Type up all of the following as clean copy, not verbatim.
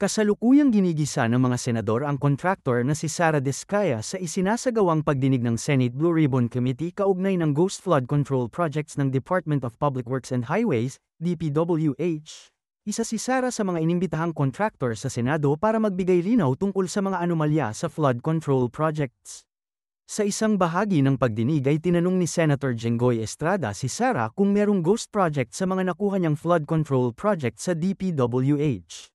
Kasalukuyang ginigisa ng mga senador ang kontraktor na si Sara Diskaya sa isinasagawang pagdinig ng Senate Blue Ribbon Committee kaugnay ng Ghost Flood Control Projects ng Department of Public Works and Highways, DPWH. Isa si Sara sa mga inimbitahang kontraktor sa Senado para magbigay linaw tungkol sa mga anomalya sa flood control projects. Sa isang bahagi ng pagdinig ay tinanong ni Senator Jenggoy Estrada si Sara kung merong ghost project sa mga nakuha niyang flood control project sa DPWH.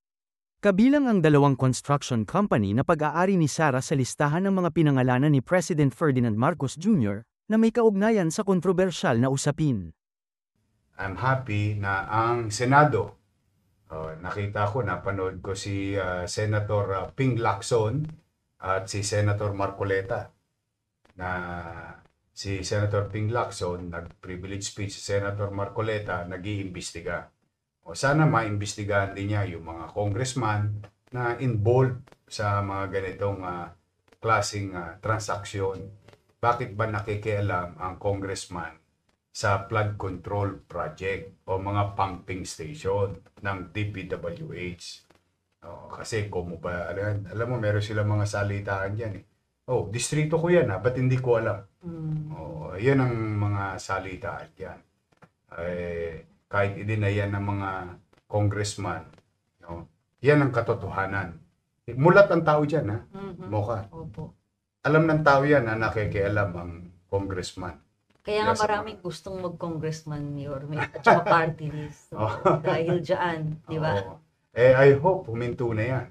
Kabilang ang dalawang construction company na pag-aari ni Sara sa listahan ng mga pinangalanan ni President Ferdinand Marcos Jr. na may kaugnayan sa kontrobersyal na usapin. I'm happy na ang Senado, nakita ko, napanood ko si Senator Ping Lacson at si Senator Marcoleta. Na si Senator Ping Lacson, nag-privilege speech, si Senator Marcoleta, nag-iimbestiga. O sana maimbestigahan din niya yung mga congressman na involved sa mga ganitong klaseng transaksyon. Bakit ba nakikialam ang congressman sa flood control project o mga pumping station ng DPWH? Kasi alam mo, meron silang mga salitaan dyan eh. Oh, distrito ko yan ba't hindi ko alam? Yan ang mga salitaan dyan. Kahit idinayan ng mga congressman, yan ang katotohanan. Mulat ang tao dyan, ha? Mocha. Opo. Alam ng tao yan na nakikialam ang congressman. Kaya nga maraming gustong mag-congressman, Yorme, at saka party list. Dahil dyan, di ba? I hope huminto na yan.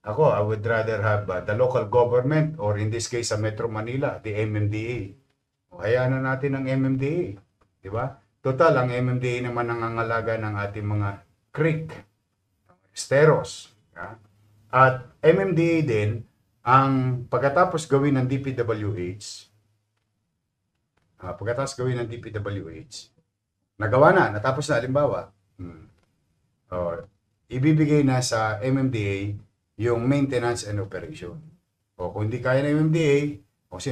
Ako, I would rather have the local government or in this case sa Metro Manila, the MMDA. Hayaan na natin ang MMDA. Di ba? Total, ang MMDA naman nangangalaga ng ating mga creek, esteros. At MMDA din, ang pagkatapos gawin ng DPWH, nagawa na, natapos na, halimbawa, ibibigay na sa MMDA yung maintenance and operation. O kung hindi kaya ng MMDA,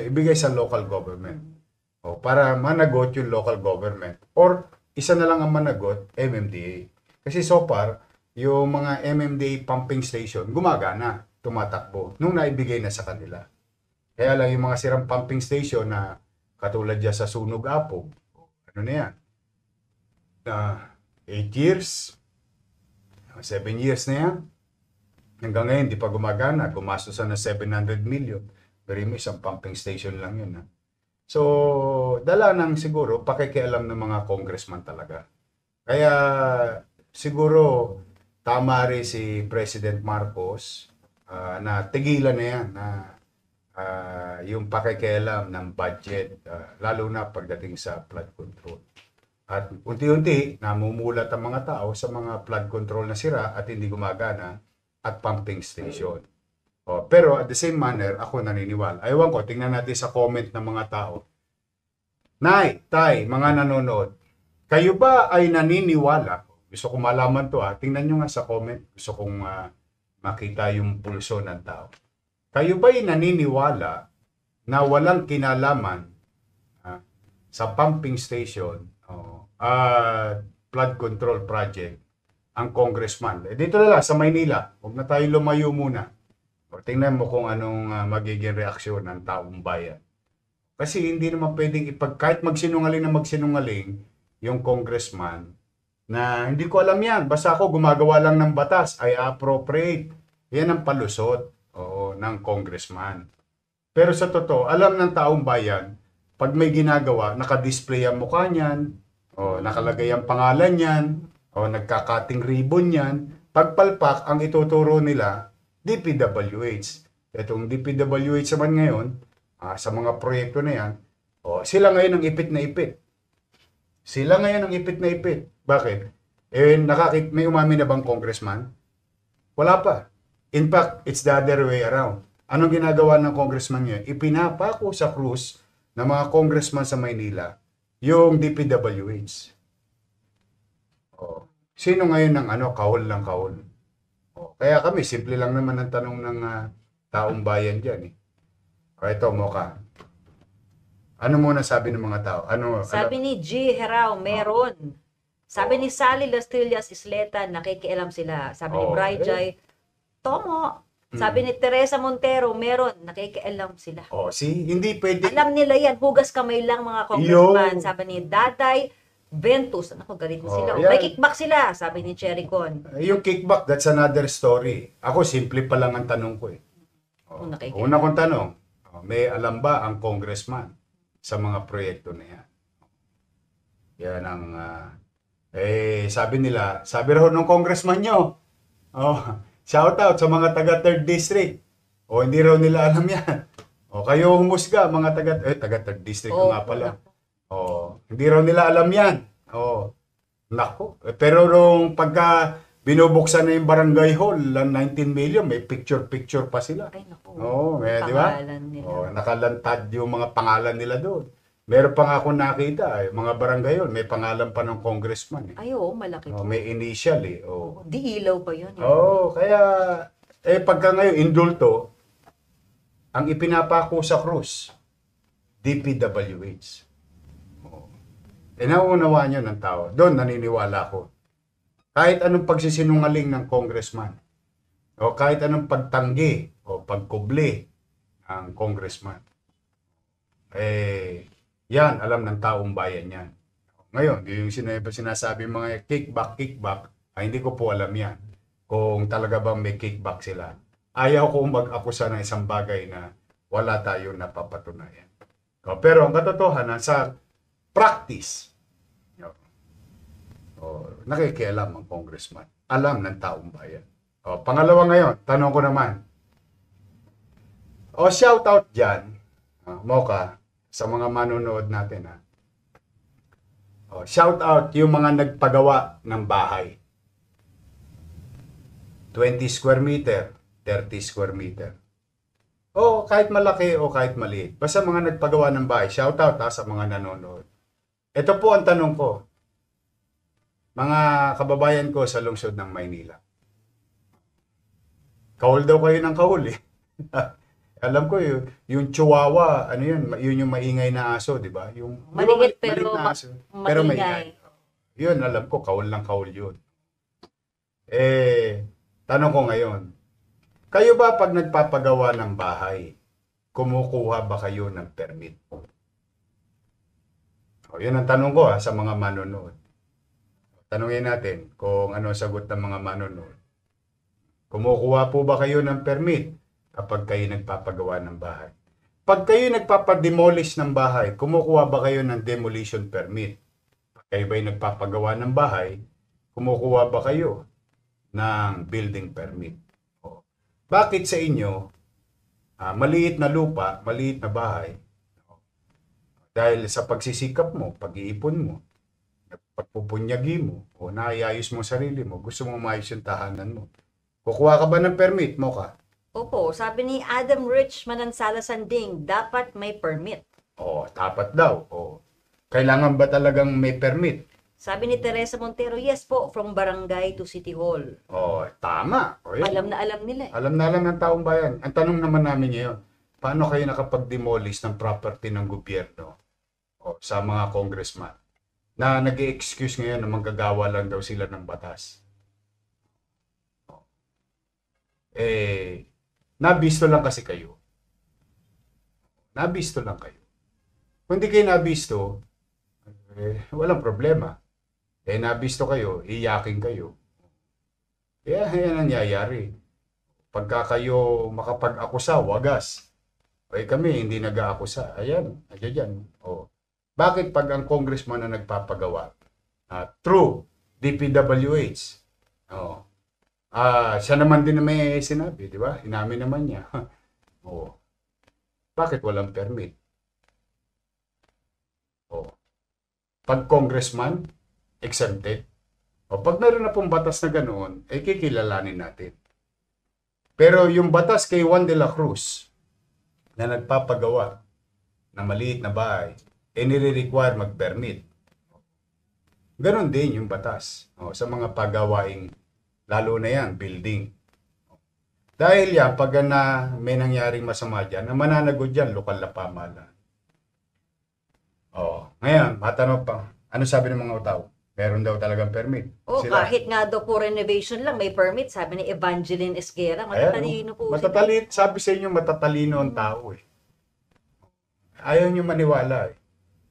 ibigay sa local government. Para managot yung local government. Or isa na lang ang managot, MMDA. Kasi so far, yung mga MMDA pumping station, gumagana, tumatakbo, nung naibigay na sa kanila. Kaya lang yung mga sirang pumping station na katulad dyan sa Sunog Apog, ano na yan? 8 years, 7 years na yan. Hanggang ngayon, di pa gumagana. Gumastos na 700 million. Pero yung isang pumping station lang yun. So, dala ng siguro, pakikialam ng mga congressman talaga. Kaya, siguro, tama rin si President Marcos na tigilan na yan na yung pakikialam ng budget, lalo na pagdating sa flood control. At unti-unti, namumulat ang mga tao sa mga flood control na sira at hindi gumagana at pumping station. Pero at the same manner, ako naniniwala. Ayaw ko, tingnan natin sa comment ng mga tao. Nay, tay, mga nanonood, kayo ba ay naniniwala? Gusto kong malaman to tingnan nyo nga sa comment. Gusto kong makita yung pulso ng tao. Kayo ba ay naniniwala na walang kinalaman sa pumping station flood control project ang congressman? Dito na lang, sa Maynila. Huwag na tayo lumayo muna. Tingnan mo kung anong magiging reaksyon ng taong bayan. Kasi hindi naman pwedeng kahit magsinungaling yung congressman na hindi ko alam yan. Basta ako gumagawa lang ng batas, ay appropriate. Yan ang palusot ng congressman. Pero sa totoo, alam ng taong bayan, pag may ginagawa, nakadisplay ang mukha niyan, nakalagay ang pangalan niyan, nagkakating ribbon yan, pagpalpak ang ituturo nila, DPWH. Itong DPWH naman ngayon, sa mga proyekto na yan, sila ngayon ang ipit na ipit. Bakit? May umami na bang congressman? Wala pa. In fact, it's the other way around. Anong ginagawa ng congressman ngayon? Ipinapako sa krus ng mga congressman sa Maynila yung DPWH. Sino ngayon ng kahol ng kahol? Kaya kami, simple lang naman ang tanong ng taong bayan dyan. Ito, Mocha. Ano muna sabi ng mga tao? Sabi ni G. Herao, meron. Sabi ni Sally Lastillas Isleta, nakikialam sila. Sabi ni Bri Jai, Tomo, sabi ni Teresa Montero, meron, nakikialam sila. Hindi pwede. Alam nila yan, hugas kamay lang mga congressman. Yo. Sabi ni Daday Ventus, ako galit na sila. yan. May kickback sila, sabi ni Cherry Con. Yung kickback, that's another story. Ako, simple pa lang ang tanong ko eh. Nakikialam. Una kong tanong, may alam ba ang congressman sa mga proyekto na yan? Yan ang, sabi raw ng congressman nyo, shout out sa mga taga 3rd District. Hindi raw nila alam yan. Kayo humusga, mga taga 3rd District nga pala. Hindi raw nila alam yan. Nako. Pero nung pagka binubuksan na yung barangay hall, 19 million, may picture-picture pa sila. Ay, naku. Di ba? Pangalan nila. Nakalantad yung mga pangalan nila doon. Meron pa nga akong nakita, mga barangay hall, may pangalan pa ng congressman. Ay, oo, malaki po. May initial eh. Di ilaw pa yun. Kaya, pagka ngayon, indulto, ang ipinapako sa krus, DPWH. Nauunawaan nyo ng tao. Doon naniniwala ko. Kahit anong pagsisinungaling ng congressman, o kahit anong pagtanggi o pagkubli ng congressman, yan, alam ng taong bayan yan. Ngayon, yung sinasabi mga kickback, hindi ko po alam yan. Kung talaga bang may kickback sila. Ayaw ko mag-akusa ng isang bagay na wala tayo napapatunayan. Pero ang katotohanan, sa practice, nakikialam ang congressman. Alam ng taong bayan. Pangalawa ngayon, tanong ko naman. Shout out dyan, Mocha, sa mga manonood natin. Shout out yung mga nagpagawa ng bahay. 20 square meter, 30 square meter. Kahit malaki o kahit maliit. Basta mga nagpagawa ng bahay. Shout out sa mga nanonood. Ito po ang tanong ko. Mga kababayan ko sa lungsod ng Maynila. Kahul daw kayo ng kahul eh. Alam ko yung chihuahua, yun yung maingay na aso, di ba? Yung Maliit maliit na aso, pero maingay. Yun, alam ko, kahul lang kahul yun. Tanong ko ngayon, kayo ba pag nagpapagawa ng bahay, kumukuha ba kayo ng permit? Yun ang tanong ko sa mga manonood. Tanungin natin kung ano sagot ng mga manonood. Kumukuha po ba kayo ng permit kapag kayo nagpapagawa ng bahay? Pag kayo nagpapademolish ng bahay, kumukuha ba kayo ng demolition permit? Pag kayo ba'y nagpapagawa ng bahay, kumukuha ba kayo ng building permit? Bakit sa inyo, maliit na lupa, maliit na bahay, dahil sa pagsisikap mo, pag-iipon mo, pagpupunyagi mo, o naayos mo sarili mo, gusto mo maayos yung tahanan mo, kukuha ka ba ng permit mo ka? Opo, sabi ni Adam Rich Manansala Sanding, dapat may permit. Dapat daw. Kailangan ba talagang may permit? Sabi ni Teresa Montero, yes po, from barangay to city hall. Tama. Alam na alam nila. Alam na alam ng taong bayan. Ang tanong naman namin ngayon, paano kayo nakapag-demolish ng property ng gobyerno sa mga congressman na nag-i-excuse ngayon na manggagawa lang daw sila ng batas? Nabisto lang kasi kayo. Nabisto lang kayo. Kung di kayo nabisto, walang problema. Nabisto kayo, iyakin kayo. Yan ang nangyayari. Pagka kayo makapag-akusa, wagas. Kami hindi nag-aakusa. Ayan, dyan. Bakit pag ang congressman na nagpapagawa, true, DPWH, siya naman din na may sinabi, di ba? Inamin naman niya. Bakit walang permit? Pag congressman, exempted. Pag meron na pong batas na ganoon, kikilalanin natin. Pero yung batas kay Juan de la Cruz na nagpapagawa ng maliit na bahay, nire-require mag-permit. Ganon din yung batas sa mga pagawaing, lalo na yan, building. Dahil yan, pag may nangyaring masama dyan, na mananagot dyan, lokal na pamahalaan. Ngayon, matanong pa, ano sabi ng mga tao? Meron daw talagang permit. O kahit nga daw po renovation lang, may permit. Sabi ni Evangeline Esguera, matatalino po. Matatalino, sabi sa inyo, matatalino ang tao eh. Ayaw nyo maniwala eh.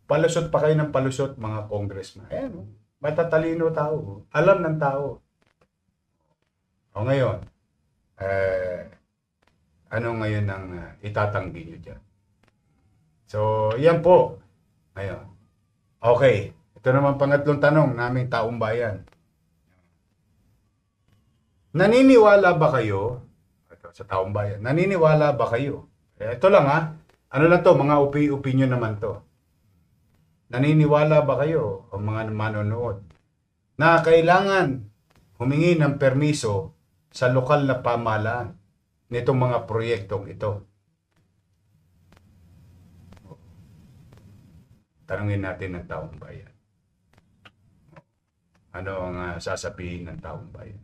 Palusot pa kayo ng palusot, mga congressman. Ayan, matatalino tao. Alam ng tao. O ngayon, ano ngayon ang itatanggi nyo dyan? So, yan po. Ngayon. Okay. Ito naman pangatlong tanong naming taong bayan. Naniniwala ba kayo, ito, sa taong bayan, naniniwala ba kayo? Ito lang ha, ano lang to, mga opinion naman to. Naniniwala ba kayo, o mga manonood, na kailangan humingi ng permiso sa lokal na pamahalaan nitong mga proyektong ito? Tanungin natin ng taong bayan. Ano ang sasabihin ng taong bayan?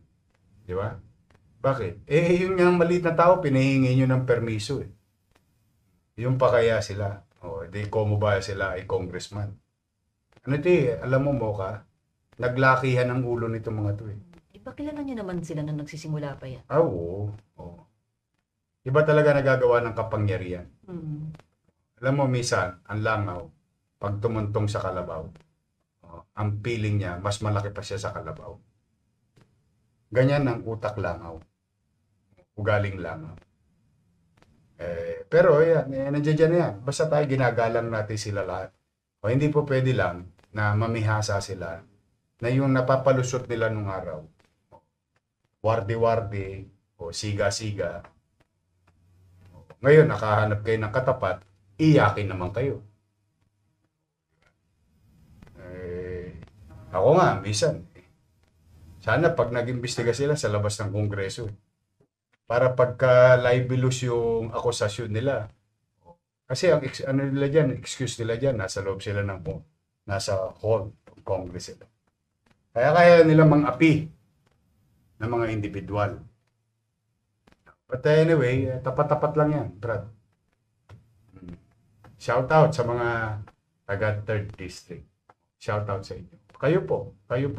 Di ba? Bakit? Yung nga maliit na tao, pinahingi nyo ng permiso eh. Yung pa kaya sila. Di komo ba sila ay congressman? Ano alam mo ka, naglakihan ang ulo nito mga to eh. Iba kilala nyo naman sila nung nagsisimula pa yan. Oo. Iba talaga nagagawa ng kapangyarihan. Alam mo, minsan, ang langaw, pag tumuntong sa kalabaw, ang feeling niya, mas malaki pa siya sa kalabaw. Ganyan ang utak langaw. Ugaling langaw. Pero yan, nandiyan dyan yan. Basta tayo ginagalang natin sila lahat. O hindi po pwede lang na mamihasa sila na yung napapalusot nila nung araw. Wardi-wardi o siga-siga. Ngayon, nakahanap kayo ng katapat, iyakin naman kayo. Ako nga, minsan. Sana pag nag-imbestiga sila sa labas ng Kongreso. Para pagka libelous yung akusasyon nila. Kasi ang ano nila dyan, excuse nila dyan, nasa loob sila ng nasa hall ng Congress sila. Kaya nila mang-api ng mga individual. But anyway, tapat-tapat lang yan, Brad. Shout out sa mga taga 3rd District. Shout out sa inyo. Kayo po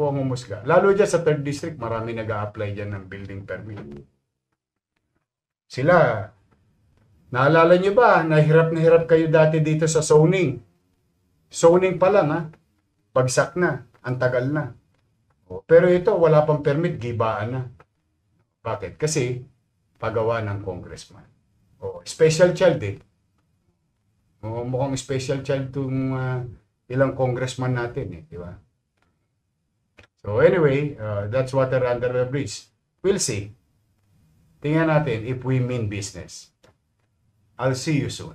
ang umusga. Lalo dyan sa 3rd District, marami nag-a-apply dyan ng building permit. Sila, naalala nyo ba, na hirap kayo dati dito sa zoning. Zoning pa lang ha, bagsak na, ang tagal na. Pero ito, wala pang permit, gibaan na. Bakit? Kasi, pagawa ng congressman. Special child eh. Mukhang special child itong ilang congressman natin eh, di ba? So anyway, that's water under the bridge. We'll see. Tingnan natin if we mean business. I'll see you soon.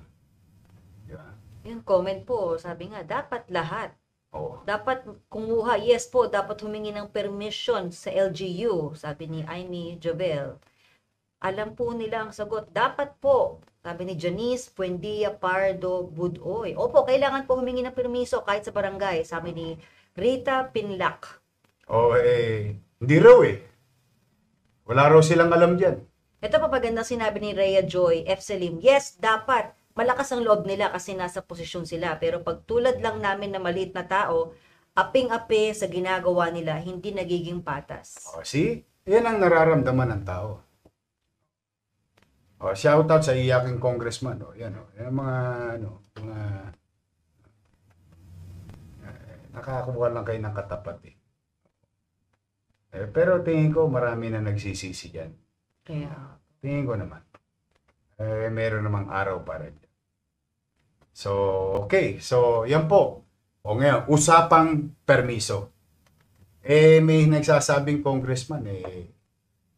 Diba? Yung comment po, sabi nga, dapat lahat. Oo. Dapat kumuha, yes po, dapat humingi ng permission sa LGU, sabi ni Amy Jovel. Alam po nila ang sagot, dapat po, sabi ni Janice Buendia Pardo Budoy. Opo, kailangan po humingi ng permiso kahit sa barangay, sabi ni Rita Pinlac. Hindi raw eh. Wala raw silang alam dyan. Ito pa pagandang sinabi ni Rhea Joy F. Selim, yes, dapat. Malakas ang loob nila kasi nasa posisyon sila. Pero pag tulad lang namin na maliit na tao, aping-api sa ginagawa nila, hindi nagiging patas. See? Yan ang nararamdaman ng tao. Shout out sa iyaking congressman. Yan mga nakakuha lang kayo ng katapat eh. Pero tingin ko marami na nagsisisi dyan. Kaya, tingin ko naman. Meron namang araw para dyan. So, okay. So, yan po. Ngayon, usapang permiso. May nagsasabing congressman,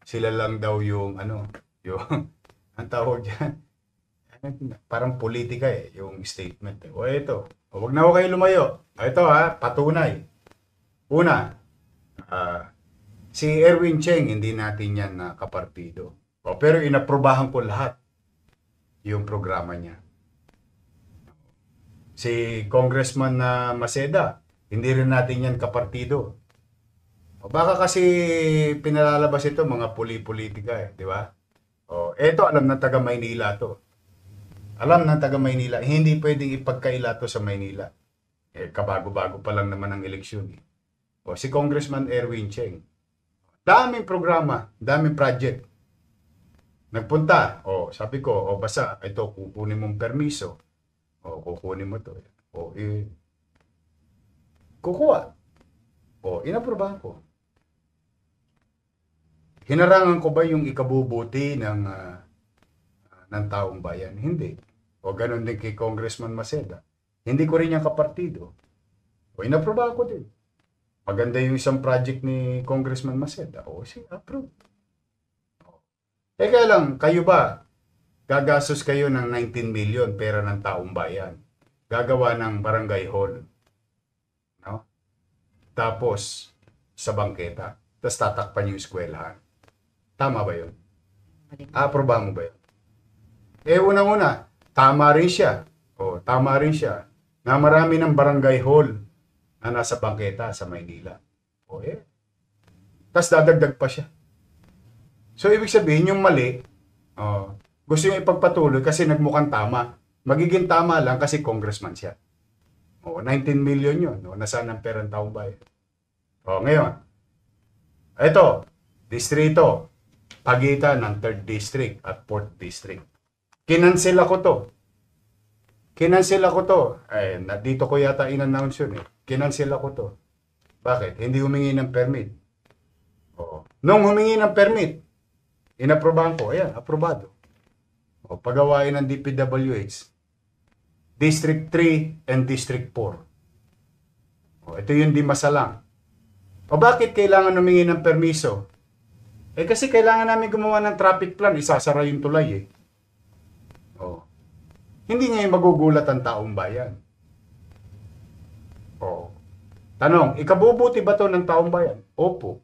sila lang daw yung, yung, ang tawag dyan, parang politika yung statement. Ito. Huwag na ho kayo lumayo. Ito patunay. Una, si Erwin Cheng, hindi natin yan na kapartido. Pero inaprobahan ko lahat yung programa niya. Si Congressman Maceda, hindi rin natin yan kapartido. Baka kasi pinalalabas ito mga politika di ba? Eto alam ng taga Maynila to. Alam ng taga Maynila, hindi pwedeng ipagkaila to sa Maynila. Kabago-bago pa lang naman ang eleksyon. O si Congressman Erwin Cheng. Daming programa, daming project. Nagpunta, sabi ko, basta, ito, kukunin mong permiso. Kukunin mo to. Kukuha. Inaprobahan ko. Hinarangan ko ba yung ikabubuti ng taong bayan? Hindi. Ganun din kay Congressman Maceda. Hindi ko rin yung kapartido. Inaprobahan ko din. Maganda yung isang project ni Congressman Maceda. Sige, approve. Kaya lang, kayo ba, gagastos kayo ng 19 million pera ng taong bayan. Gagawa ng barangay hall. No? Tapos, sa bangketa. Tapos tatakpan yung eskwelahan. Tama ba yun? Aprobahan mo ba yun? Unang-una, tama rin siya. Tama rin siya na marami ng barangay hall na nasa bangketa sa Maynila. Tapos dadagdag pa siya. So, ibig sabihin, yung mali, gusto yung ipagpatuloy kasi nagmukhang tama. Magiging tama lang kasi congressman siya. 19 million yun. Nasaan ang perang taong bayan? Ngayon, ito, distrito, pagitan ng 3rd District at 4th District. Kinansel ako to. Dito ko yata in-announce yun . Kinansel ako to. Bakit? Hindi humingi ng permit. Nung humingi ng permit, inaprobahan ko. Ayan, aprobado. Pagawain ng DPWH. District 3 and District 4. Ito yung di masalang. Bakit kailangan humingi ng permiso? Kasi kailangan namin gumawa ng traffic plan. Isasara yung tulay . Hindi ngayon magugulat ang taong bayan. Tanong, ikabubuti ba to ng taong bayan? Opo.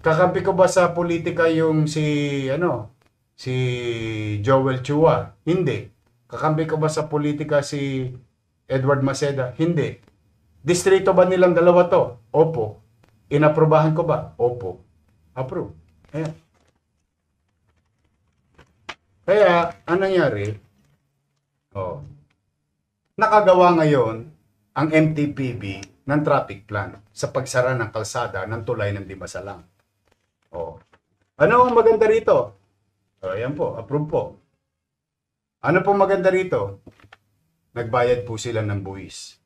Kakampi ko ba sa politika yung si Joel Chua? Hindi. Kakampi ko ba sa politika si Edward Maceda? Hindi. Distrito ba nilang dalawa to? Opo. Inaprobahan ko ba? Opo. Approve. Ayan. Kaya, anong nangyari? Nakagawa ngayon ang MTPB ng traffic plan sa pagsara ng kalsada ng tulay ng Dimasalang. Ano ang maganda rito? Ayan po, approve po. Ano po maganda rito? Nagbayad po sila ng buwis.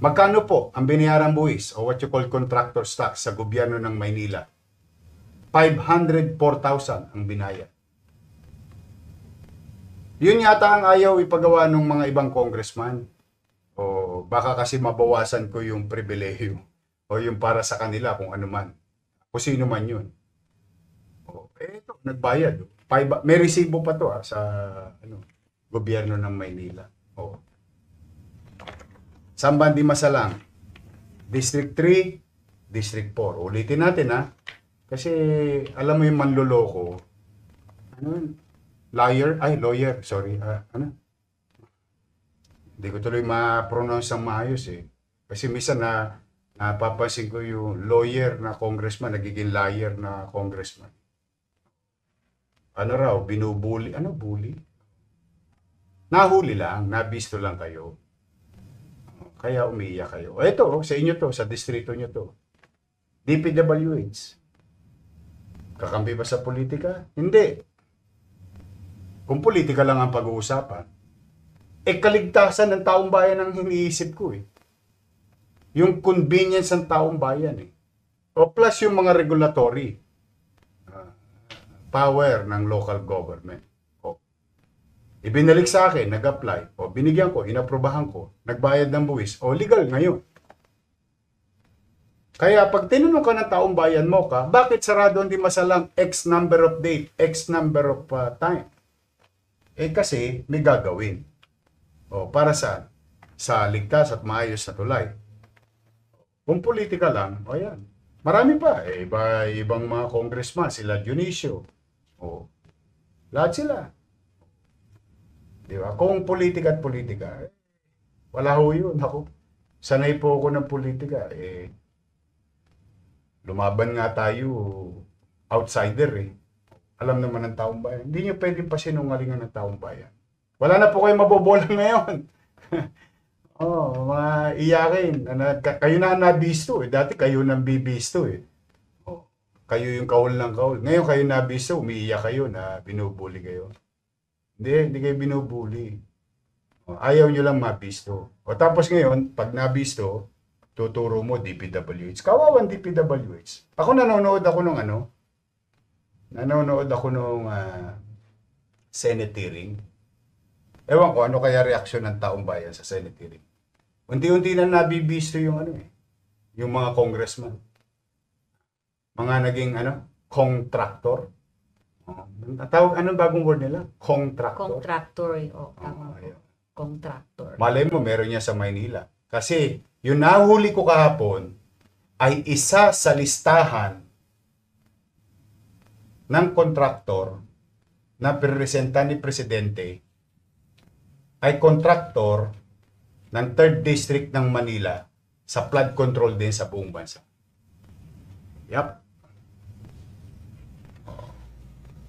Magkano po ang binayaran buwis o what you call contractor's tax sa gobyerno ng Maynila? 504,000 ang binayad. Yun yata ang ayaw ipagawa ng mga ibang congressman. Baka kasi mabawasan ko yung pribilehiyo o yung para sa kanila kung ano man. Kung sino man yun. Ito, nagbayad. May resibo pa to sa gobyerno ng Maynila. Samban di Masalang, District 3, District 4. Ulitin natin Kasi alam mo yung manloloko. Lawyer, sorry. Hindi ko tuloy ma-pronounce ang maayos Kasi minsan napapansin ko yung lawyer na congressman, nagiging liar na congressman. Binubuli. Bully? Nahuli lang, nabisto lang kayo. Kaya umiiyak kayo. Ito, sa inyo to, sa distrito nyo to. DPWH. Kakampi ba sa politika? Hindi. Kung politika lang ang pag-uusapan, kaligtasan ng taong bayan ang iniisip ko Yung convenience ng taong bayan plus yung mga regulatory power ng local government. Ibinalik sa akin, nag-apply, binigyan ko, inaprobahan ko, nagbayad ng buwis, legal ngayon. Kaya pag tinanong ka ng taong bayan mo bakit sarado hindi masalang X number of date, X number of time? Kasi may gagawin. Para saan? Sa ligtas at maayos na tulay. Kung politika lang, yan. Marami pa. Ibang mga congressman, sila Dionisio. Lahat sila. Di ba? Kung politika at politika, wala ho yun. Sanay po ako ng politika. Lumaban nga tayo, outsider Alam naman ng taong bayan. Hindi nyo pwedeng pasinungalingan ng taong bayan. Wala na po kayo mabobola ngayon. Oh, mga iyakin. Kayo na ang nabisto eh. Dati kayo nang bibisto eh. Oh, kayo yung kahol ng kahol. Ngayon kayo nabisto, umiiyak kayo na binubuli kayo. Hindi kayo binubuli. Oh, ayaw nyo lang mabisto. O tapos ngayon, pag nabisto, tuturo mo DPWH. Kawawang DPWH. Ako nanonood ako nung Senate hearing. Ewan ko ano kaya reaksyon ng taong bayan sa Senate hearing. Unti-unti na nabibisto yung yung mga congressman. Mga naging contractor. Anong bagong word nila? Contractor. Contractor. Oh, tama po. Ayun. Contractor. Malay mo, meron niya sa Maynila. Kasi, yung nahuli ko kahapon ay isa sa listahan ng kontraktor na pinresenta ni Presidente ay kontraktor ng 3rd District ng Manila sa flood control din sa buong bansa. Yap.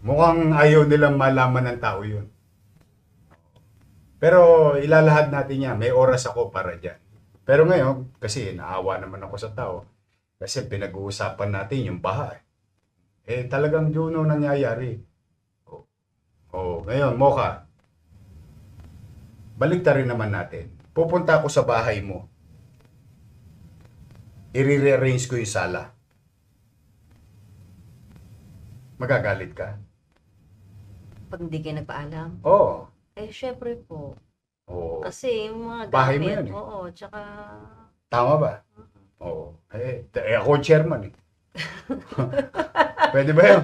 Mukhang ayaw nilang malaman ng tao yun. Pero ilalahad natin yan. May oras ako para dyan. Pero ngayon, kasi naawa naman ako sa tao. Kasi pinag-uusapan natin yung baha. Talagang yun ang nangyayari. Ngayon, Mocha. Balik rin naman natin. Pupunta ako sa bahay mo. I-rearrange ko yung sala. Magagalit ka? Pag hindi kayo nagpaalam. Oo. Syempre po. Oo. Kasi yung mga Bahay mo gamit. yan eh. Oo, tsaka... Tama ba? Oo. Ako chairman eh. Pwede ba yun?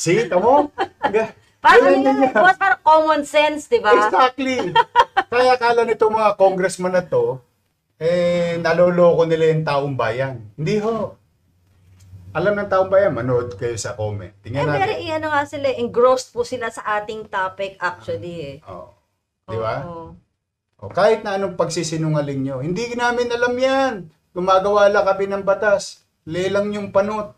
See, tamo? Parang yun, boss, parang common sense, di ba? Exactly. Kaya akala nito mga congressman na to, naloloko nila yung taong bayan. Hindi ho. Alam ng taong bayan, manood kayo sa comment. Tingnan natin. Very, nga sila, engrossed po sila sa ating topic actually eh. Oo. Di ba? Oo. Kahit na anong pagsisinungaling nyo, hindi namin alam yan. Gumagawa lang kami ng batas. Lelang yung panot.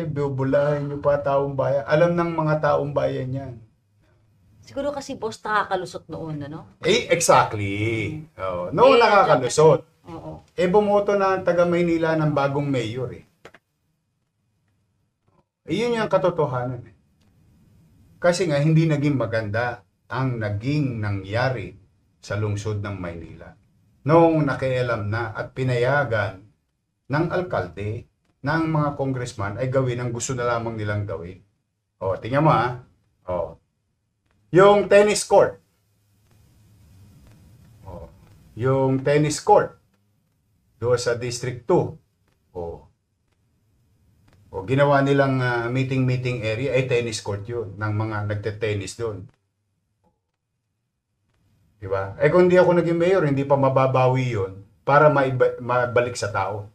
Bubulahin nyo pa taong bayan. Alam ng mga taong bayan yan. Siguro kasi boss nakakalusot noon, ano? Exactly. Noong nakakalusot. Oo. Bumoto na ang taga Maynila ng bagong mayor eh. Yun yung katotohanan eh. Kasi nga hindi naging maganda ang naging nangyari sa lungsod ng Maynila. Noong nakialam na at pinayagan ng alkalde, ng mga congressman ay gawin ang gusto na lamang nilang gawin. Tingnan mo yung tennis court. Yung tennis court doon sa District 2. Ginawa nilang meeting area ay tennis court yun ng mga nagte-tennis doon. Diba? Kung hindi ako naging mayor, hindi pa mababawi yun para mabalik sa tao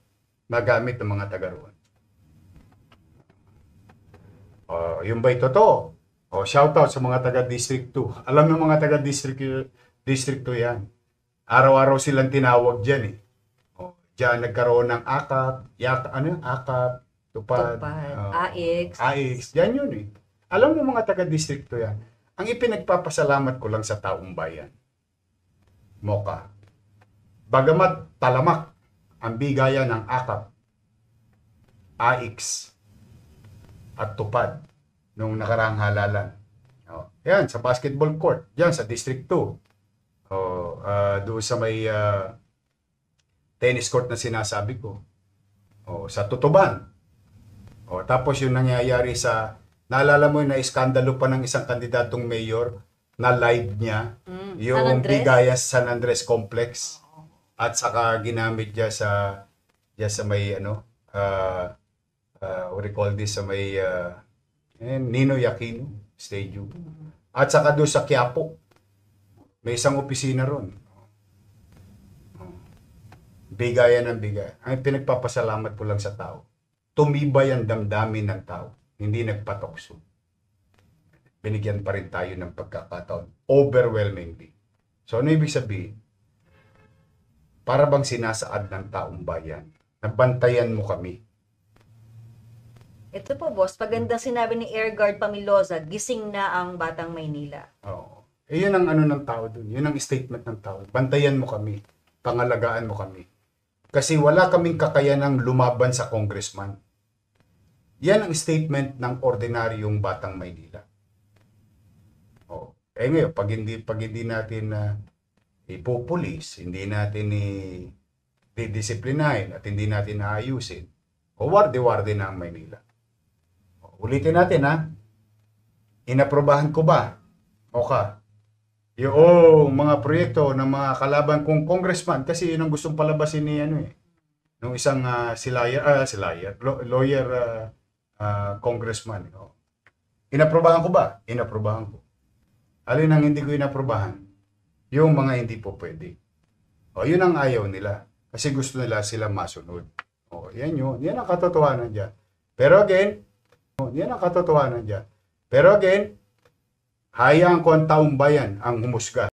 na gamit ng mga taga roon. Yung ba'y totoo? Shoutout sa mga taga District 2. Alam ng mga taga District 2 yan. Araw-araw silang tinawag dyan eh. Diyan nagkaroon ng AKAP, AKAP, Tupad, AX. Yan yun eh. Alam mo mga taga-district to yan. Ang ipinagpapasalamat ko lang sa taong bayan, Mocha, bagamat talamak ang bigayan ng AKAP, AX, at Tupad nung nakaraang halalan. Yan, sa basketball court, yan sa District 2. Doon sa may tennis court na sinasabi ko. Sa Tutuban. Tapos yung nangyayari naalala mo yung na-iskandalo pa ng isang kandidatong mayor na live niya, yung Bigayas San Andres Complex. At saka ginamit niya sa may what do you call this, sa may Ninoy Aquino Stadium. At saka doon sa Quiapo, may isang opisina ron. Bigayan ng bigay. Ang pinagpapasalamat ko lang sa tao, tumibay ang damdamin ng tao, hindi nagpatokso. Binigyan pa rin tayo ng pagkakataon, overwhelmingly. So ano ibig sabihin? Para bang sinasaad ng taong bayan, nabantayan mo kami. Ito po boss, pagandang sinabi ni Air Guard Pamilosa, gising na ang Batang Maynila. yun ang ano ng tao dun. Yun ang statement ng tao. Bantayan mo kami. Pangalagaan mo kami. Kasi wala kaming kakayanang lumaban sa congressman. Yan ang statement ng ordinaryong batang Maynila. Oh. Ngayon, pag hindi natin ipupulis, hindi natin didisiplinahin at hindi natin aayusin, warde-warde na ang Maynila. Ulitin natin ha. Inaprobahan ko ba? Yung mga proyekto ng mga kalaban kong congressman, kasi yun ang gustong palabasin ni nung isang lawyer congressman. Inaprobahan ko ba? Inaprobahan ko. Alin ang hindi ko inaprobahan? Yung mga hindi po pwede. Yun ang ayaw nila. Kasi gusto nila sila masunod. Yan yun. Yan ang katotohanan dyan. Pero again, hayaan ko ang taong bayan ang humusga